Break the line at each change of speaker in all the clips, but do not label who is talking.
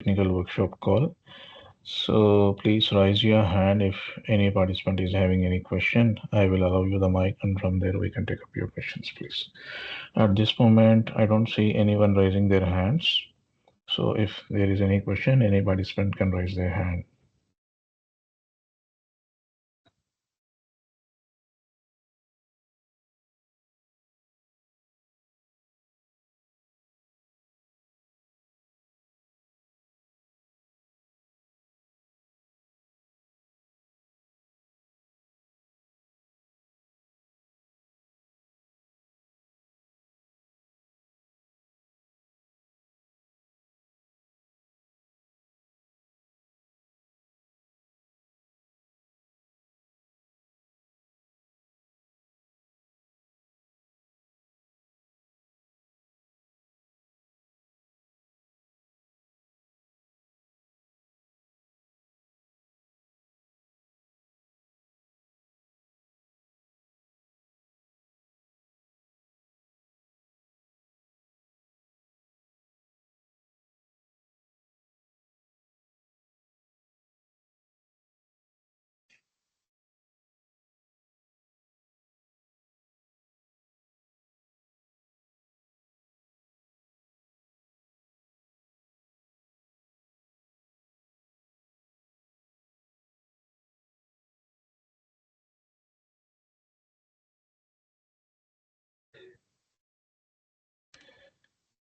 technical workshop call. So please raise your hand if any participant is having any question. I will allow you the mic, and from there we can take up your questions, please. At this moment, I don't see anyone raising their hands. So if there is any question, any participant can raise their hand.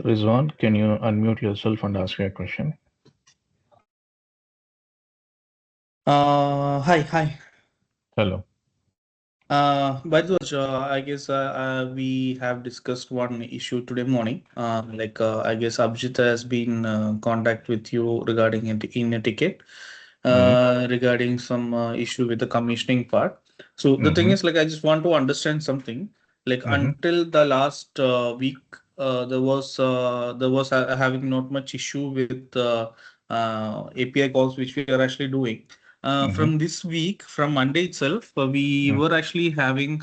Rizwan, can you unmute yourself and ask your question?
Hi.
Hello.
By the way, I guess we have discussed one issue today morning. I guess Abhijit has been contact with you regarding in a ticket,
Mm-hmm.
regarding some issue with the commissioning part. So the thing
Mm-hmm.
is, like, I just want to understand something. Like
Mm-hmm.
until the last week, there was having not much issue with API calls which we are actually doing.
Mm-hmm.
From this week, from Monday itself, we were actually having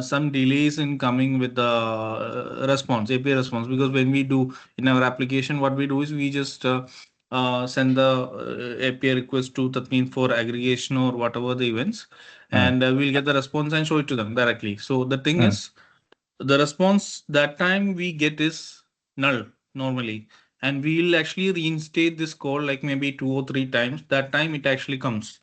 some delays in coming with the API response, because when we do in our application, what we do is we just send the API request to Tatmeen for aggregation or whatever the events,
Mm-hmm.
and we'll get the response and show it to them directly. So the thing
Mm-hmm.
is, the response that time we get is null normally, and we'll actually reinstate this call like maybe 2 or 3 times. That time it actually comes.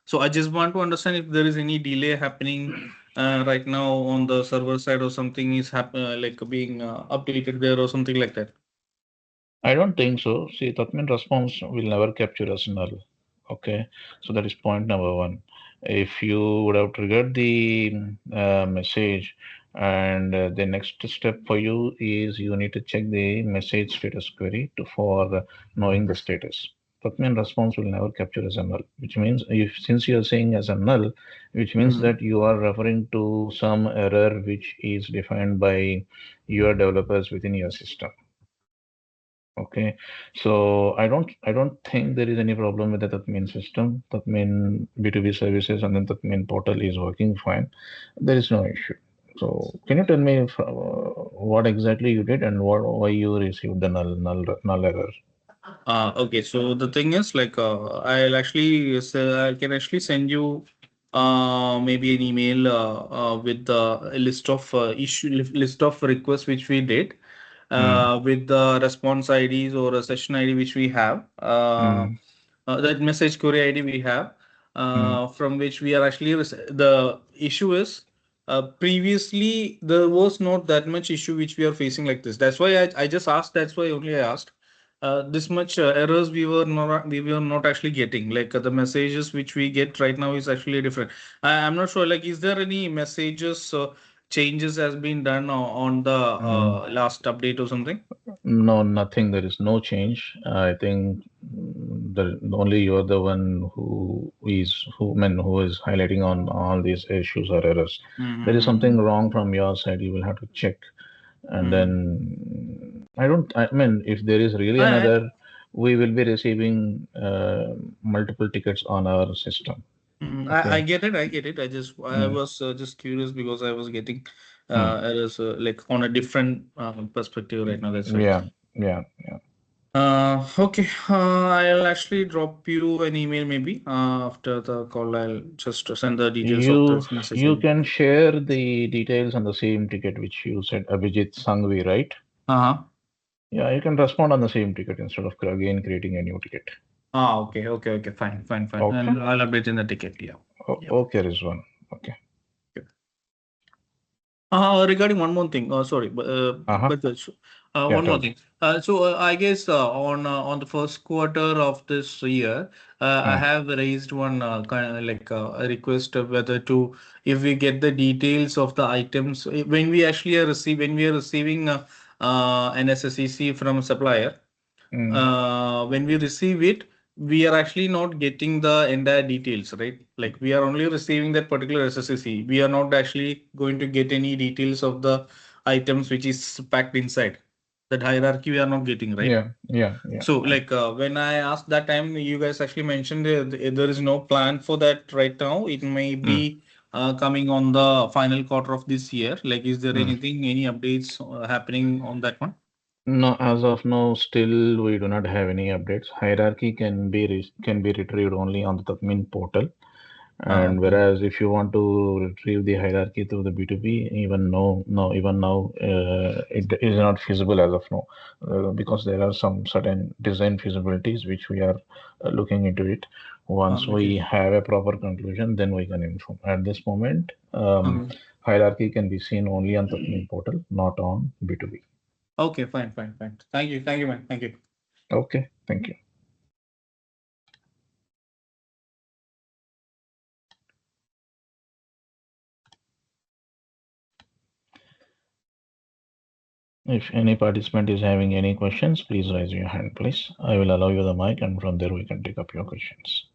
So I just want to understand if there is any delay happening right now on the server side, or something is like being updated there or something like that.
I don't think so. See, Tatman response will never capture as null. Okay, so that is point number one. If you would have triggered the message, and the next step for you is you need to check the message status query to for knowing the status. Tatman response will never capture as a null, which means if since you are saying as a null, which means
Mhm.
that you are referring to some error which is defined by your developers within your system. Okay, so I don't think there is any problem with the Tatmeen system. Tatmeen B2B services and then Tatmeen portal is working fine. There is no issue. So can you tell me if, what exactly you did and what why you received the null error?
Okay, so the thing is, like, I can actually send you maybe an email with the list of list of requests which we did,
Mm,
with the response IDs or a session ID which we have,
mm,
that message query ID we have,
mm.
from which we are actually the issue is, previously there was not that much issue which we are facing like this. That's why I just asked. That's why only I asked. This much errors we were not actually getting, like the messages which we get right now is actually different. I'm not sure, like, is there any messages changes has been done on the
Mm.
last update or something?
No, nothing. There is no change. I think only you're the one who is highlighting on all these issues or errors. There is
Mm-hmm.
something wrong from your side. You will have to check, and
Mm-hmm.
then I don't. I mean, if there is really
I,
another, we will be receiving multiple tickets on our system.
I
Okay.
get it. I get it. I
Mm,
was just curious because I was getting
mm,
errors like on a different perspective right now. That's why.
yeah, yeah, yeah.
Okay. I'll actually drop you an email maybe after the call. I'll just send the details of
You
this message
you
ID.
can share the details on the same ticket which you said Abhijit Sangvi, right?
Uh-huh.
Yeah, you can respond on the same ticket instead of again creating a new ticket.
Okay, okay, okay. Fine, fine, fine.
Okay.
And I'll update in the ticket. Yeah. Yep.
Okay, Rizwan. Okay.
Regarding one more thing, sorry,
Uh-huh. Yeah,
one
tell
more
me.
thing. I guess on the first quarter of this year, I
Hmm.
have raised one kind of like a request of whether to, if we get the details of the items when we actually when we are receiving an SSEC from a supplier,
Hmm.
when we receive it, we are actually not getting the entire details, right? Like we are only receiving that particular SSC. We are not actually going to get any details of the items which is packed inside. That hierarchy we are not getting, right?
Yeah, yeah, yeah.
So, like when I asked that time, you guys actually mentioned there is no plan for that right now. It may
Mm,
be coming on the final quarter of this year. Like, is there
mm.
anything, any updates happening on that one?
No, as of now, still we do not have any updates. Hierarchy can be retrieved only on the Tatmeen portal. And
Okay.
whereas if you want to retrieve the hierarchy through the B2B, even now, it is not feasible as of now, because there are some certain design feasibilities which we are looking into it. Once we
Okay.
have a proper conclusion, then we can inform. At this moment,
Okay.
hierarchy can be seen only on the portal, not on B2B.
Okay, fine, fine, fine. Thank you. Thank you, man. Thank you.
Okay, thank you. If any participant is having any questions, please raise your hand, please. I will allow you the mic, and from there we can take up your questions.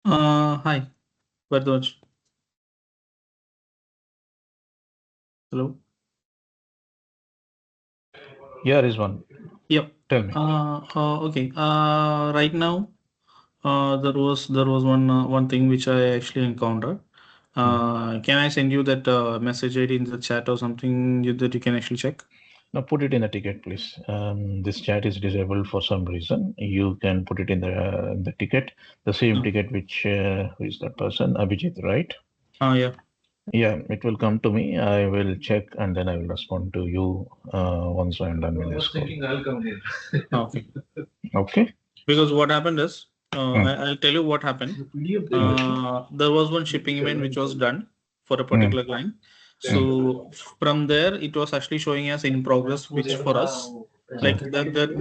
Hi, Bharadwaj. Hello.
Yeah, Rizwan,
Yep.
tell me.
Okay. Right now, there was one thing which I actually encountered.
Hmm.
Can I send you that message ID in the chat or something that you can actually check?
Now put it in the ticket, please. This chat is disabled for some reason. You can put it in the ticket, the same
Uh,
ticket which who is that person, Abhijit, right?
yeah.
Yeah, it will come to me. I will check and then I will respond to you once I'm done with this call.
Okay.
Okay.
Because what happened is,
Hmm.
I'll tell you what happened.
Hmm.
There was one shipping event which was done for a
Hmm.
particular client.
Hmm.
So from there, it was actually showing us in progress, which for us, like that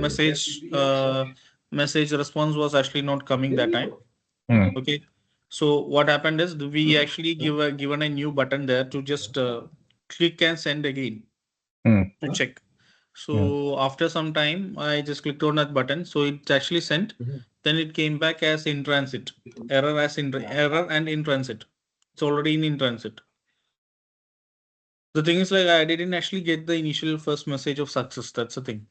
message response was actually not coming that time.
Hmm.
Okay. So what happened is we actually given a new button there to just click and send again
Hmm.
to check.
Hmm.
So after some time, I just clicked on that button. So it actually sent. Then it came back as in transit. Error and in transit. It's already in transit. The thing is, like, I didn't actually get the initial first message of success. That's the thing.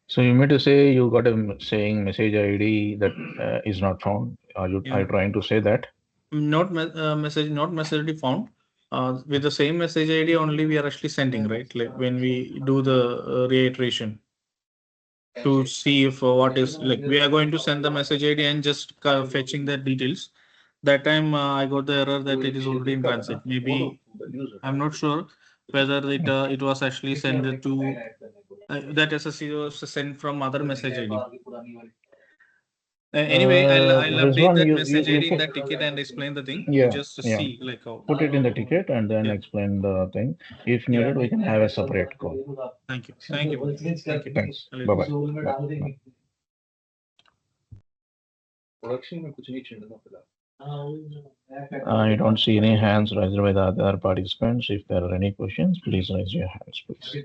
So you mean to say you got a saying message ID that is not found? Are
Yeah.
you trying to say that?
Not necessarily found. With the same message ID only, we are actually sending, right? Like when we do the reiteration to see if what is like, we are going to send the message ID and just fetching the details. That time I got the error that it is already in transit. Maybe I'm not sure whether it was actually sent to that SSC was sent from other message ID. Anyway, I'll update
Rizwan,
that
you
message ID in
put,
that ticket and explain the thing. You
yeah,
just
yeah.
see like how.
Put it in the ticket and then
Yeah.
explain the thing. If
Yep.
needed, we can have a separate call.
Thank you. Thank you, Bhavesh. Thank you.
Thanks.
I'll
Bye
do
bye.
so.
Bye. I don't see any hands raised by the other participants. If there are any questions, please raise your hands, please.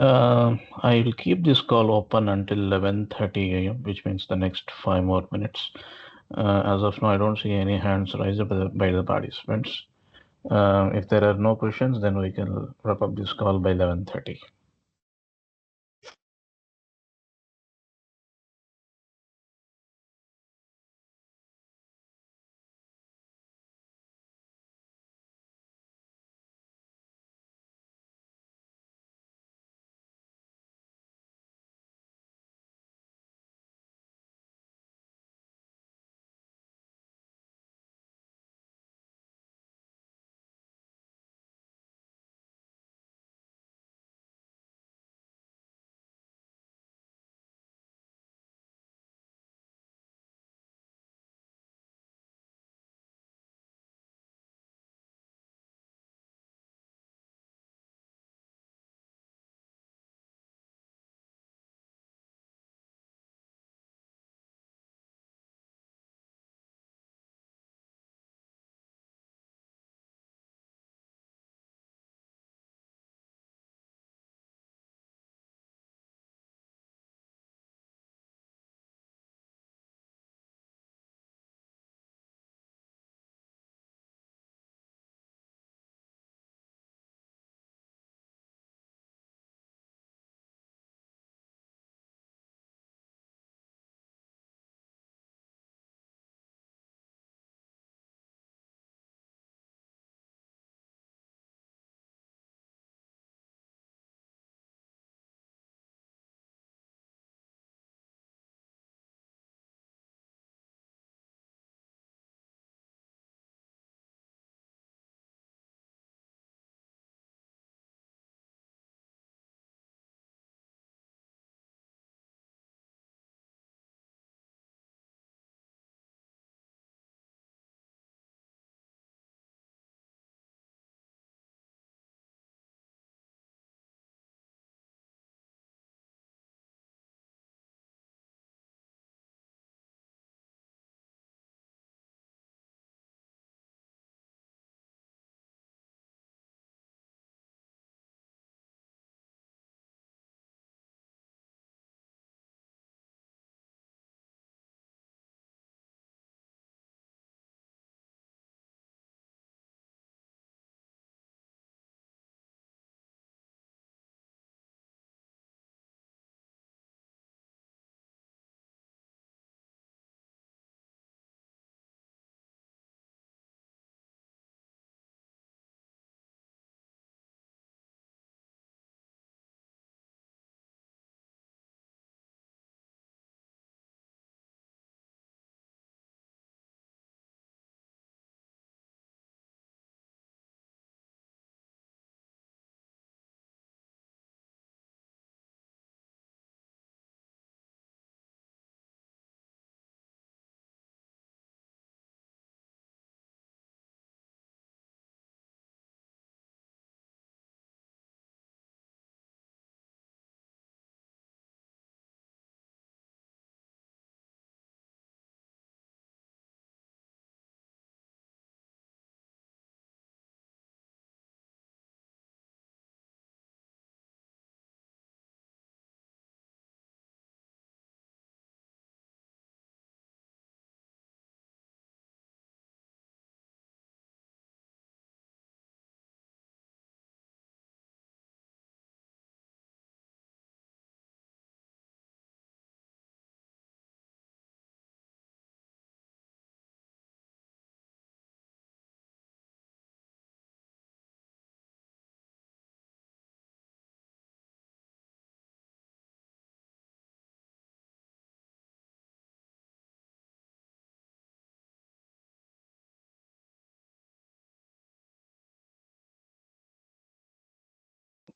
I will keep this call open until 11:30 a.m., which means the next 5 more minutes. As of now, I don't see any hands raised by the participants. If there are no questions, then we can wrap up this call by 11:30.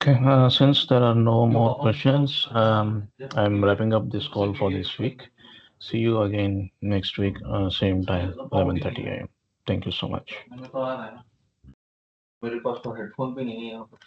Okay, since there are no more questions, I'm wrapping up this call for this week. See you again next week, same time, 11:30 a.m. Thank you so much. मेरे पास तो headphone भी नहीं है यहाँ पर।